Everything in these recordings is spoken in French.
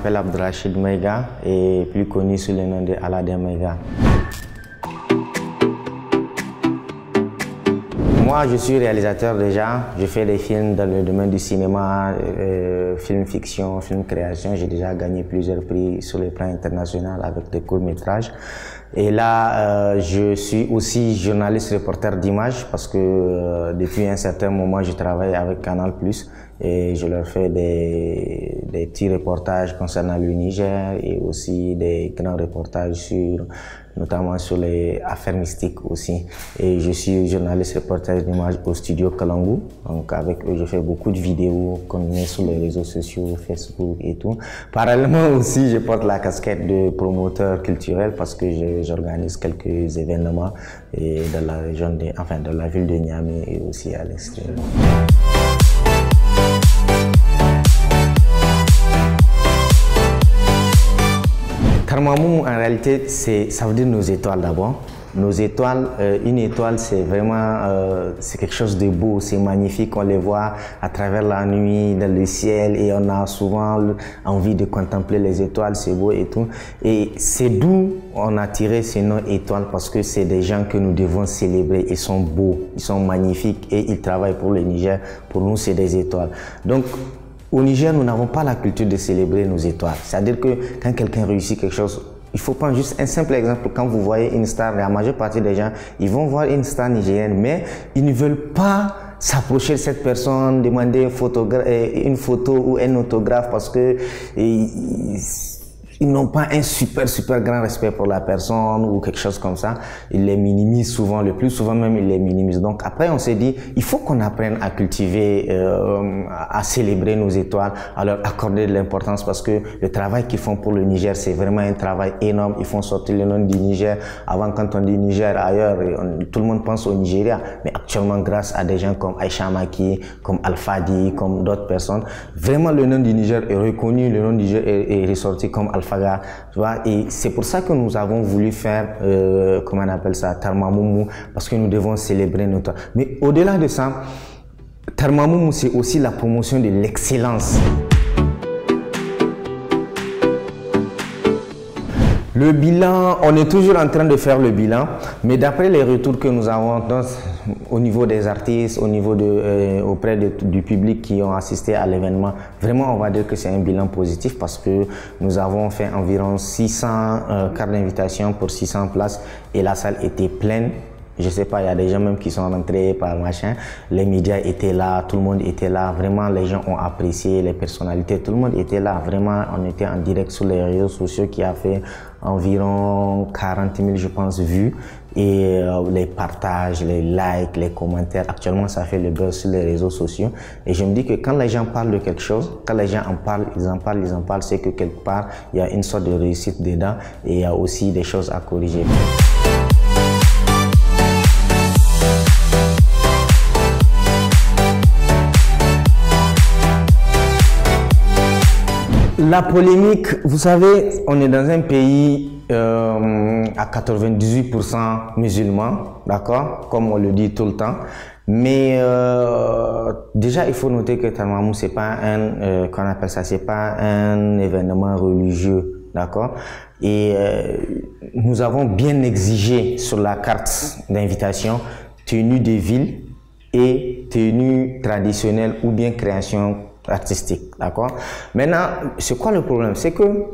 m'appelle Abdelrachid Maïga et plus connu sous le nom de Aladin Maïga. Moi, je suis réalisateur déjà. Je fais des films dans le domaine du cinéma, film fiction, film création. J'ai déjà gagné plusieurs prix sur le plan international avec des courts-métrages. Et là, je suis aussi journaliste reporter d'images parce que depuis un certain moment, je travaille avec Canal+ et je leur fais des petits reportages concernant le Niger et aussi des grands reportages notamment sur les affaires mystiques aussi. Et je suis journaliste reporter d'images au studio Kalangu. Donc avec eux, je fais beaucoup de vidéos qu'on met sur les réseaux sociaux, Facebook et tout. Parallèlement aussi, je porte la casquette de promoteur culturel parce que j'organise quelques événements et dans la région dans la ville de Niamey et aussi à l'extérieur. Tarmamoumou, en réalité, ça veut dire nos étoiles d'abord. Nos étoiles, une étoile, c'est vraiment c'est quelque chose de beau, c'est magnifique. On les voit à travers la nuit, dans le ciel, et on a souvent envie de contempler les étoiles, c'est beau et tout. Et c'est d'où on a tiré ce nom étoile, parce que c'est des gens que nous devons célébrer. Ils sont beaux, ils sont magnifiques et ils travaillent pour le Niger. Pour nous, c'est des étoiles. Donc, au Niger, nous n'avons pas la culture de célébrer nos étoiles. C'est-à-dire que quand quelqu'un réussit quelque chose, il faut prendre juste un simple exemple. Quand vous voyez une star, la majeure partie des gens, ils vont voir une star nigérienne, mais ils ne veulent pas s'approcher de cette personne, demander une photo ou un autographe parce que ils n'ont pas un super grand respect pour la personne ou quelque chose comme ça. Ils les minimisent souvent, le plus souvent même ils les minimisent. Donc après on s'est dit, il faut qu'on apprenne à cultiver, à célébrer nos étoiles, à leur accorder de l'importance parce que le travail qu'ils font pour le Niger, c'est vraiment un travail énorme. Ils font sortir le nom du Niger. Avant, quand on dit Niger ailleurs, tout le monde pense au Nigeria. Mais actuellement, grâce à des gens comme Aïcha Maki, comme Alfadi, comme d'autres personnes, vraiment le nom du Niger est reconnu, le nom du Niger est ressorti comme Alfadi. Tu vois, et c'est pour ça que nous avons voulu faire, comment on appelle ça, Tarmamoumou, parce que nous devons célébrer notre... Mais au-delà de ça, Tarmamoumou, c'est aussi la promotion de l'excellence. Le bilan, on est toujours en train de faire le bilan, mais d'après les retours que nous avons au niveau des artistes, au niveau auprès du public qui ont assisté à l'événement, vraiment on va dire que c'est un bilan positif parce que nous avons fait environ 600 cartes d'invitation pour 600 places et la salle était pleine. Je sais pas, il y a des gens même qui sont rentrés par machin. Les médias étaient là, tout le monde était là. Vraiment, les gens ont apprécié, les personnalités, tout le monde était là. Vraiment, on était en direct sur les réseaux sociaux qui a fait environ 40 000, je pense, vues. Et les partages, les likes, les commentaires. Actuellement, ça fait le buzz sur les réseaux sociaux. Et je me dis que quand les gens parlent de quelque chose, quand les gens en parlent, ils en parlent, c'est que quelque part, il y a une sorte de réussite dedans et il y a aussi des choses à corriger. La polémique, vous savez, on est dans un pays à 98% musulmans, d'accord, comme on le dit tout le temps. Mais déjà, il faut noter que Tarmamoumou, c'est pas qu'on appelle ça, c'est pas un événement religieux, d'accord. Et nous avons bien exigé sur la carte d'invitation tenue de ville et tenue traditionnelle ou bien création artistique, d'accord. Maintenant, c'est quoi le problème? C'est que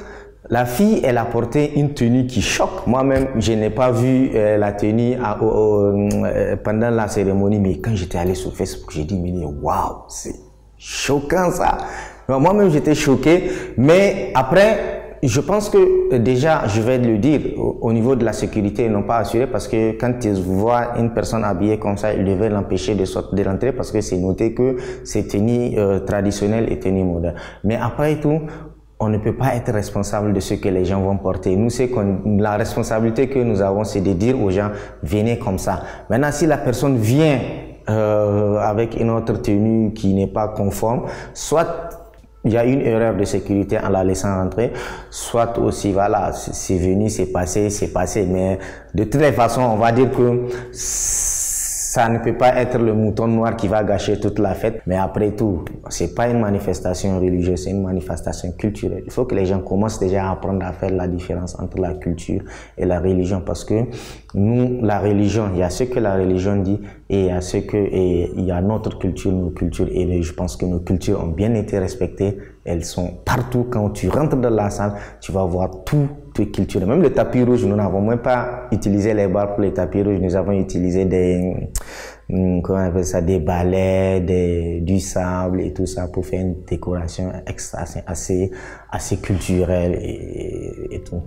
la fille, elle a porté une tenue qui choque. Moi-même, je n'ai pas vu la tenue pendant la cérémonie, mais quand j'étais allé sur Facebook, j'ai dit, mais waouh, c'est choquant ça. Moi-même, j'étais choqué, mais après, je pense que déjà, je vais le dire, au niveau de la sécurité, ils n'ont pas assuré parce que quand ils voient une personne habillée comme ça, ils devaient l'empêcher de rentrer parce que c'est noté que c'est tenue traditionnelle et tenue moderne. Mais après tout, on ne peut pas être responsable de ce que les gens vont porter. Nous, la responsabilité que nous avons, c'est de dire aux gens, venez comme ça. Maintenant, si la personne vient avec une autre tenue qui n'est pas conforme, soit il y a une erreur de sécurité en la laissant rentrer, soit aussi, voilà, c'est venu, c'est passé, mais de toutes les façons, on va dire que ça ne peut pas être le mouton noir qui va gâcher toute la fête. Mais après tout, c'est pas une manifestation religieuse, c'est une manifestation culturelle. Il faut que les gens commencent déjà à apprendre à faire la différence entre la culture et la religion, parce que nous, la religion, il y a ce que la religion dit et il y a ce que, et il y a notre culture, nos cultures, et je pense que nos cultures ont bien été respectées. Elles sont partout. Quand tu rentres dans la salle, tu vas voir toutes les cultures. Même le tapis rouge, nous n'avons même pas utilisé les barres pour les tapis rouges. Nous avons utilisé comment on appelle ça, des balais, du sable et tout ça pour faire une décoration assez culturelle et tout.